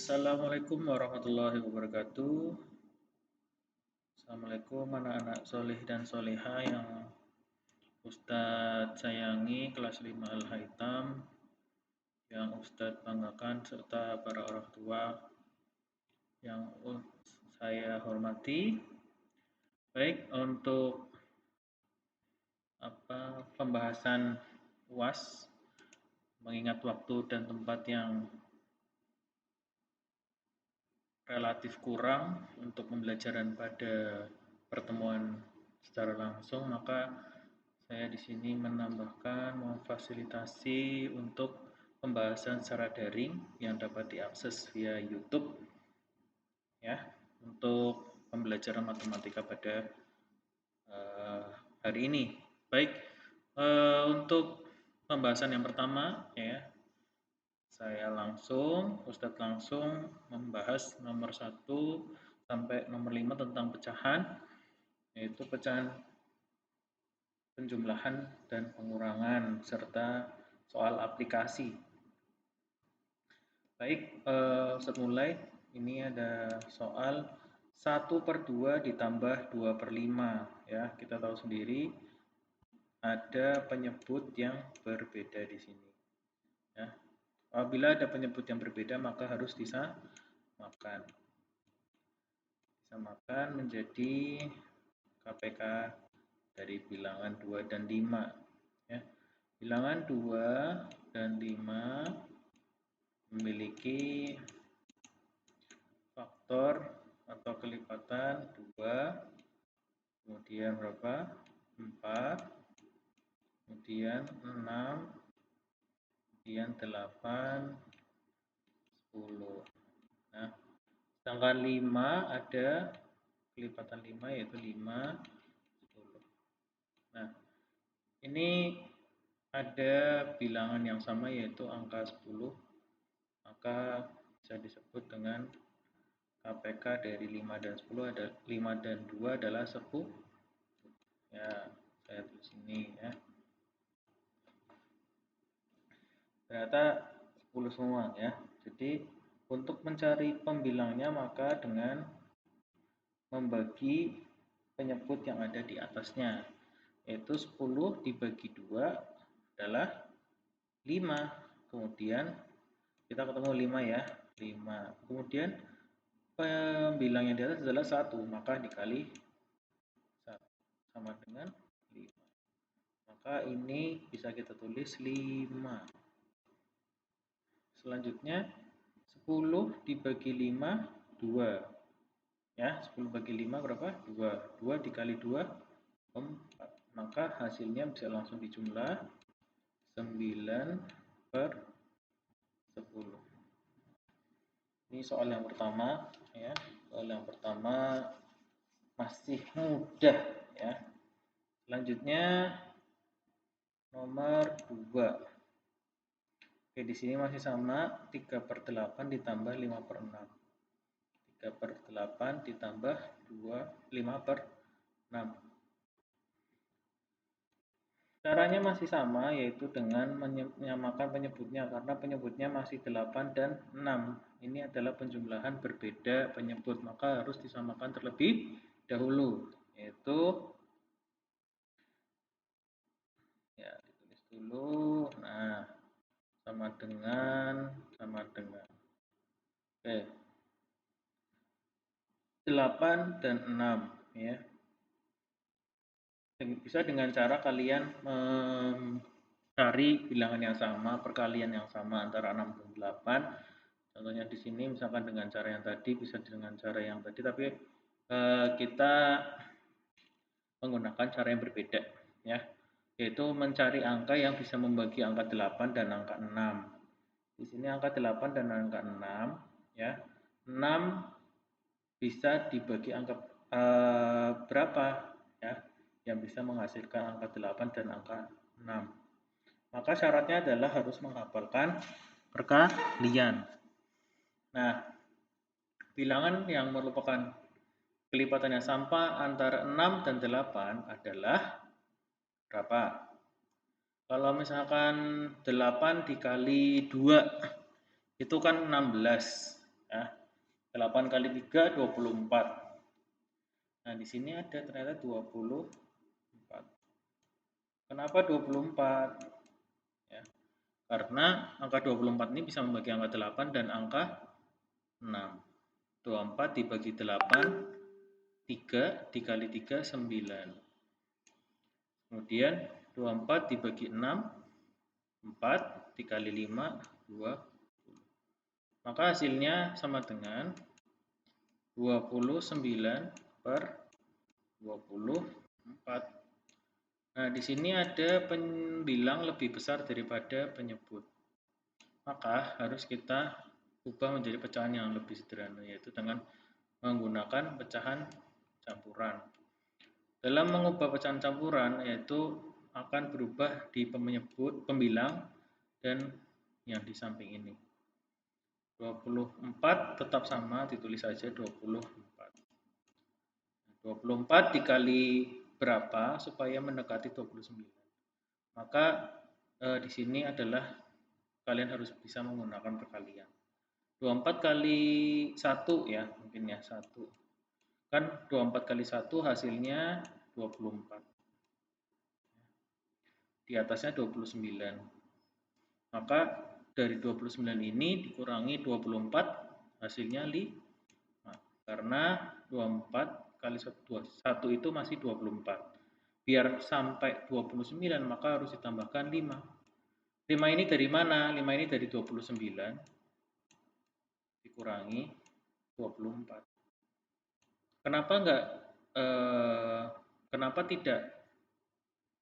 Assalamualaikum warahmatullahi wabarakatuh. Assalamualaikum anak-anak soleh dan soleha yang Ustadz sayangi, kelas 5 Al-Haitam, yang Ustadz banggakan, serta para orang tua yang saya hormati. Baik, untuk pembahasan UAS, mengingat waktu dan tempat yang relatif kurang untuk pembelajaran pada pertemuan secara langsung, maka saya di sini menambahkan memfasilitasi untuk pembahasan secara daring yang dapat diakses via YouTube ya, untuk pembelajaran matematika pada hari ini. Baik, untuk pembahasan yang pertama ya, Ustadz langsung membahas nomor 1 sampai nomor 5 tentang pecahan, yaitu pecahan penjumlahan dan pengurangan serta soal aplikasi. Baik, Ustadz mulai. Ini ada soal 1/2 ditambah 2/5 ya. Kita tahu sendiri ada penyebut yang berbeda di sini ya. Apabila ada penyebut yang berbeda maka harus disamakan menjadi KPK dari bilangan 2 dan 5 ya. Bilangan 2 dan 5 memiliki faktor atau kelipatan 2, kemudian berapa? 4, kemudian 6, kemudian 8, 10. Nah, sedangkan 5 ada kelipatan 5 yaitu 5, 10. Nah, ini ada bilangan yang sama yaitu angka 10, maka bisa disebut dengan KPK dari 5 dan 10 ada 5 dan 2 adalah 10. Ya, saya tulis ini ya. Ternyata 10 semua ya. Jadi untuk mencari pembilangnya maka dengan membagi penyebut yang ada di atasnya, yaitu 10 dibagi 2 adalah 5. Kemudian kita ketemu 5 ya, 5. Kemudian pembilang yang di atas adalah 1, maka dikali 1 sama dengan 5. Maka ini bisa kita tulis 5. Selanjutnya 10 dibagi 5 2. Ya, 10 bagi 5 berapa? 2. 2 dikali 2 4. Maka hasilnya bisa langsung dijumlah 9/10. Ini soal yang pertama ya. Soal yang pertama masih mudah ya. Selanjutnya nomor 2. Oke, di sini masih sama 3/8 ditambah 5/6. 3/8 ditambah 5/6. Caranya masih sama, yaitu dengan menyamakan penyebutnya, karena penyebutnya masih 8 dan 6. Ini adalah penjumlahan berbeda penyebut, maka harus disamakan terlebih dahulu, yaitu ya, ditulis dulu. Nah, sama dengan oke, 8 dan 6 ya. Bisa dengan cara kalian mencari bilangan yang sama, perkalian yang sama antara 6 dan 8. Contohnya di sini misalkan dengan cara yang tadi, bisa dengan cara yang tadi, tapi kita menggunakan cara yang berbeda ya, yaitu mencari angka yang bisa membagi angka 8 dan angka 6. Di sini angka 8 dan angka 6 ya. 6 bisa dibagi angka berapa ya, yang bisa menghasilkan angka 8 dan angka 6. Maka syaratnya adalah harus menghafalkan perkalian. Nah, bilangan yang merupakan kelipatan yang sama antara 6 dan 8 adalah berapa? Kalau misalkan 8 dikali 2 itu kan 16. Ya. 8 kali 3, 24. Nah, di sini ada ternyata 24. Kenapa 24? Ya, karena angka 24 ini bisa membagi angka 8 dan angka 6. 24 dibagi 8, 3 dikali 3, 9. Kemudian 24 dibagi 6, 4 dikali 5, 20. Maka hasilnya sama dengan 29 per 24. Nah, di sini ada pembilang lebih besar daripada penyebut. Maka harus kita ubah menjadi pecahan yang lebih sederhana, yaitu dengan menggunakan pecahan campuran. Dalam mengubah pecahan campuran, yaitu akan berubah di penyebut, pembilang, dan yang di samping ini. 24 tetap sama, ditulis saja 24. 24 dikali berapa supaya mendekati 29. Maka di sini adalah kalian harus bisa menggunakan perkalian. 24 kali 1 ya, mungkin ya 1. Kan 24 kali 1 hasilnya 24. Di atasnya 29. Maka dari 29 ini dikurangi 24 hasilnya 5. Karena 24 kali 1 itu masih 24. Biar sampai 29 maka harus ditambahkan 5. 5 ini dari mana? 5 ini dari 29 dikurangi 24. Kenapa tidak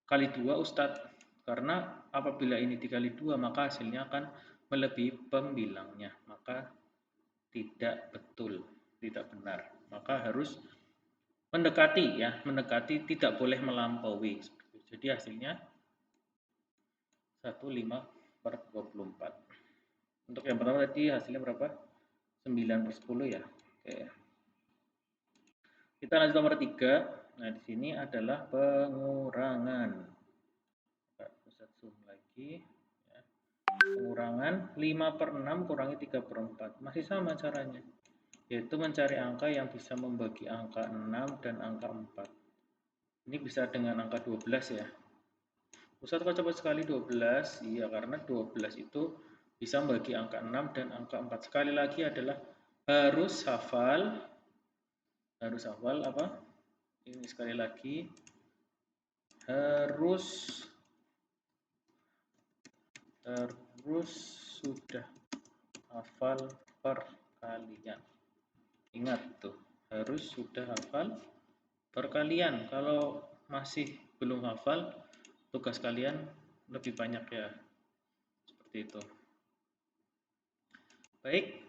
kali 2 Ustadz? Karena apabila ini dikali 2 maka hasilnya akan melebihi pembilangnya. Maka tidak betul, tidak benar. Maka harus mendekati ya, mendekati, tidak boleh melampaui. Jadi hasilnya 15 per 24. Untuk yang pertama tadi hasilnya berapa? 9 per 10 ya. Oke. Kita lanjut nomor 3. Nah, di sini adalah pengurangan. Kita zoom lagi. Ya. Pengurangan 5 per 6 kurangi 3 per 4. Masih sama caranya. Yaitu mencari angka yang bisa membagi angka 6 dan angka 4. Ini bisa dengan angka 12 ya. Ustadz kok cepat sekali 12? Iya, karena 12 itu bisa membagi angka 6 dan angka 4. Sekali lagi adalah harus hafal apa? Ini sekali lagi harus sudah hafal perkalian. Ingat tuh, harus sudah hafal perkalian. Kalau masih belum hafal, tugas kalian lebih banyak ya. Seperti itu. Baik,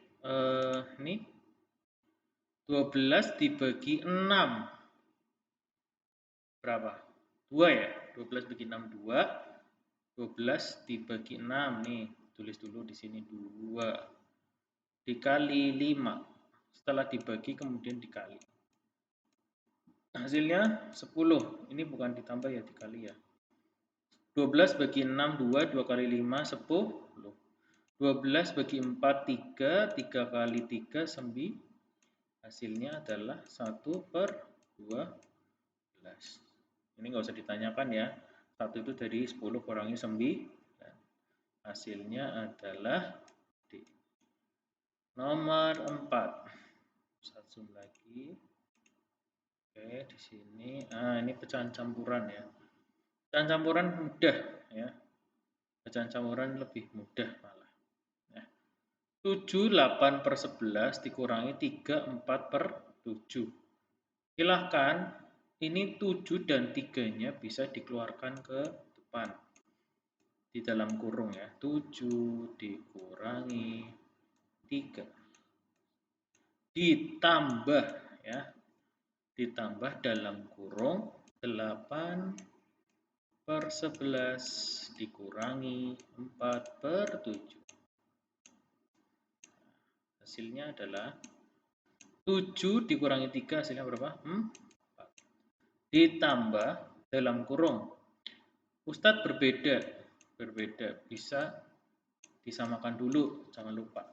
ini 12 dibagi 6. Berapa? 2 ya? 12 bagi 6, 2. 12 dibagi 6. Nih, tulis dulu di sini 2. Dikali 5. Setelah dibagi kemudian dikali. Hasilnya 10. Ini bukan ditambah ya, dikali ya. 12 bagi 6, 2. 2 kali 5, 10. 12 bagi 4, 3. 3 kali 3, 9. Hasilnya adalah 1 per 12. Ini nggak usah ditanyakan ya. 1 itu dari 10 kurangi 9. Hasilnya adalah D. Nomor 4. Saya zoom lagi. Oke, di sini. Ini pecahan campuran ya. Pecahan campuran mudah ya. Pecahan campuran lebih mudah malah. Ya. 7, 8 per 11 dikurangi 3, 4 per 7. Silahkan, ini 7 dan 3-nya bisa dikeluarkan ke depan. Di dalam kurung ya. 7 dikurangi 3. Ditambah ya. Ditambah dalam kurung 8 per 11 dikurangi 4 per 7. Hasilnya adalah 7 dikurangi 3 hasilnya berapa? 4. Ditambah dalam kurung. Ustadz berbeda. Bisa disamakan dulu, jangan lupa.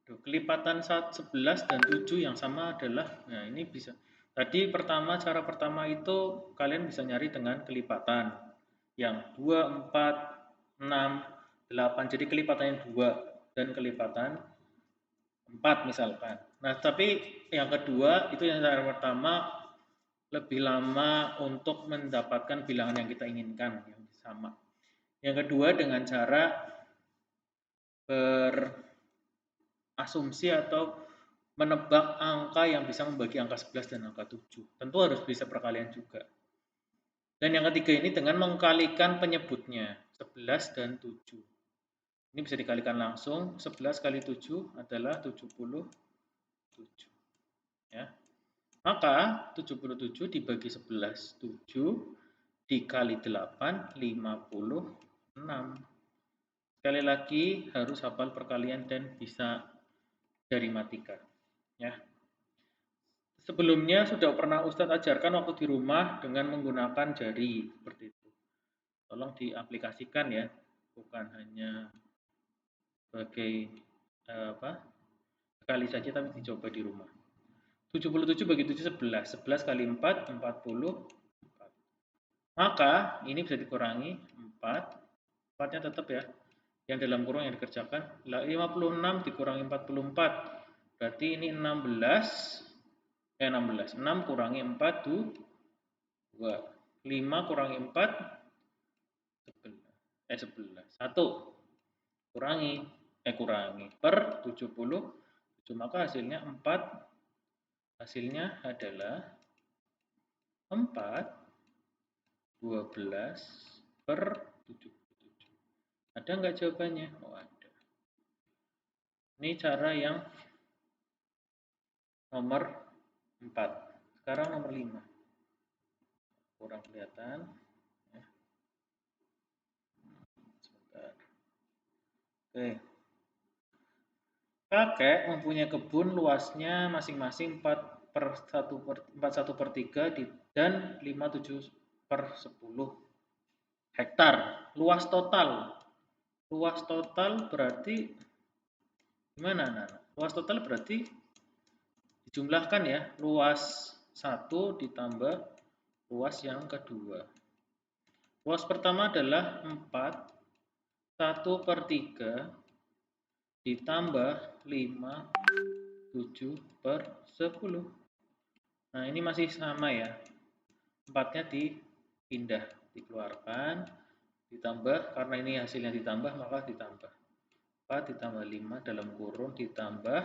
Kelipatan 11 dan 7 yang sama adalah, nah ini bisa. Tadi cara pertama itu kalian bisa nyari dengan kelipatan. Yang 2, 4, 6, 8. Jadi kelipatannya 2 dan kelipatan 4 misalkan. Nah, tapi yang kedua itu yang cara pertama lebih lama untuk mendapatkan bilangan yang kita inginkan yang sama. Yang kedua dengan cara berasumsi atau menebak angka yang bisa membagi angka 11 dan angka 7. Tentu harus bisa perkalian juga. Dan yang ketiga ini dengan mengkalikan penyebutnya, 11 dan 7. Ini bisa dikalikan langsung, 11 kali 7 adalah 77. Ya. Maka 77 dibagi 11, 7 dikali 8, 56. Sekali lagi harus hafal perkalian dan bisa dari matika. Ya. Sebelumnya sudah pernah Ustadz ajarkan waktu di rumah dengan menggunakan jari seperti itu. Tolong diaplikasikan ya, bukan hanya sebagai sekali saja tapi dicoba di rumah. 77 bagi 7 11, 11 kali 4 44. Maka ini bisa dikurangi 4, 4-nya tetap ya. Yang dalam kurung yang dikerjakan 56 dikurangi 44. Berarti ini 16, 6 kurangi 4 2, 5 kurangi 4 11, 1 kurangi per 70, maka hasilnya 4, hasilnya adalah 4 12 per 77. Ada nggak jawabannya? Oh, ada. Ini cara yang nomor 4. Sekarang nomor 5. Kurang kelihatan. Sebentar. Oke. Kakek mempunyai kebun luasnya masing-masing 4/1/3 dan 57 per 10 hektar. Luas total berarti gimana, Nana? Luas total berarti dijumlahkan ya, luas 1 ditambah luas yang kedua. Luas pertama adalah 4, 1/3 ditambah 5, 7 per 10. Nah, ini masih sama ya. 4-nya dipindah, dikeluarkan, ditambah, karena ini hasilnya ditambah, maka ditambah. 4 ditambah 5 dalam kurung ditambah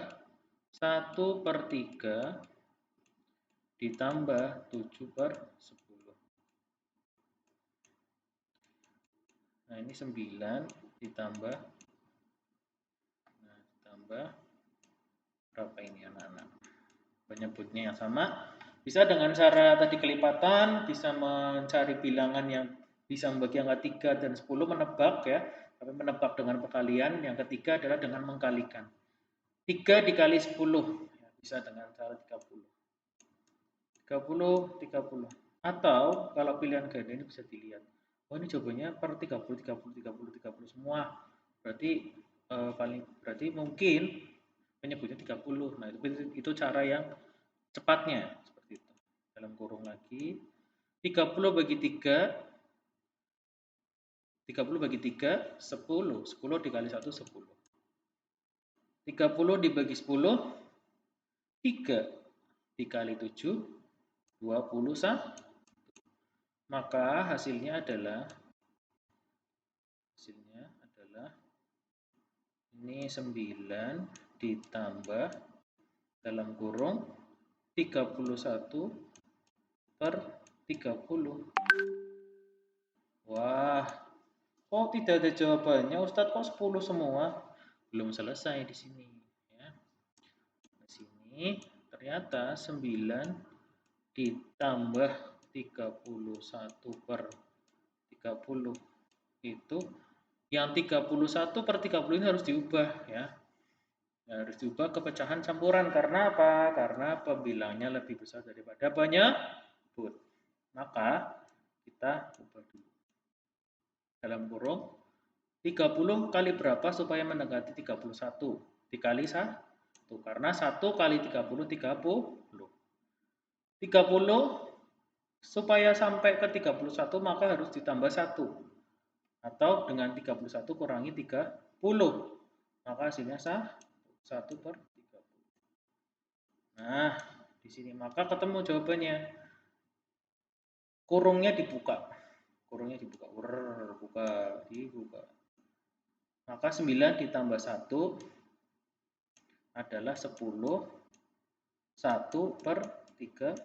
1/3 ditambah 7 per 10. Nah, ini 9 ditambah, berapa ini anak-anak? Penyebutnya yang sama. Bisa dengan cara tadi kelipatan, bisa mencari bilangan yang bisa membagi angka 3 dan 10, menebak ya. Tapi menebak dengan perkalian. Yang ketiga adalah dengan mengkalikan. 3 dikali 10, ya, bisa dengan cara 30. 30. Atau kalau pilihan ganda ini bisa dilihat. Oh, ini jawabannya per 30 semua. Berarti berarti mungkin penyebutnya 30. Nah, itu cara yang cepatnya seperti itu. Dalam kurung lagi 30 bagi 3, 10. 10 dikali 1 10. 30 dibagi 10, 3 dikali 7 21. Maka hasilnya adalah ini 9 ditambah dalam kurung 31 per 30. Wah, kok tidak ada jawabannya Ustadz, kok 10 semua? Belum selesai di sini ya. Di sini ternyata 9 ditambah 31 per 30 itu yang 31 per 30 ini harus diubah ya. Harus diubah ke pecahan campuran. Karena apa? Karena pembilangnya lebih besar daripada penyebut. Maka kita ubah dulu. Dalam kurung 30 kali berapa supaya mendekati 31? Dikali Tuh, karena 1 kali 30, 30. 30 supaya sampai ke 31 maka harus ditambah 1. Atau dengan 31 kurangi 30. Maka hasilnya 1 per 30. Nah, di sini maka ketemu jawabannya. Kurungnya dibuka. Dibuka. Maka 9 ditambah 1 adalah 10. 1 per 3.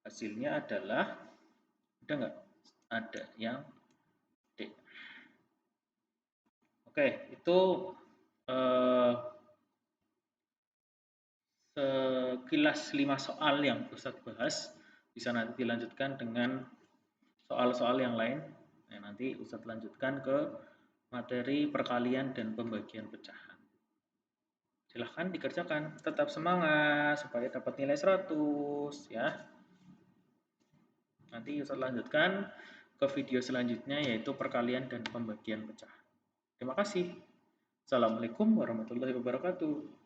Hasilnya adalah, ada nggak? Ada yang D. Oke, itu sekilas 5 soal yang Ustadz bahas. Bisa nanti dilanjutkan dengan soal-soal yang lain. Nah, nanti Ustadz lanjutkan ke materi perkalian dan pembagian pecahan. Silahkan dikerjakan, tetap semangat supaya dapat nilai 100 ya. Nanti Ustadz lanjutkan ke video selanjutnya yaitu perkalian dan pembagian pecahan. Terima kasih. Assalamualaikum warahmatullahi wabarakatuh.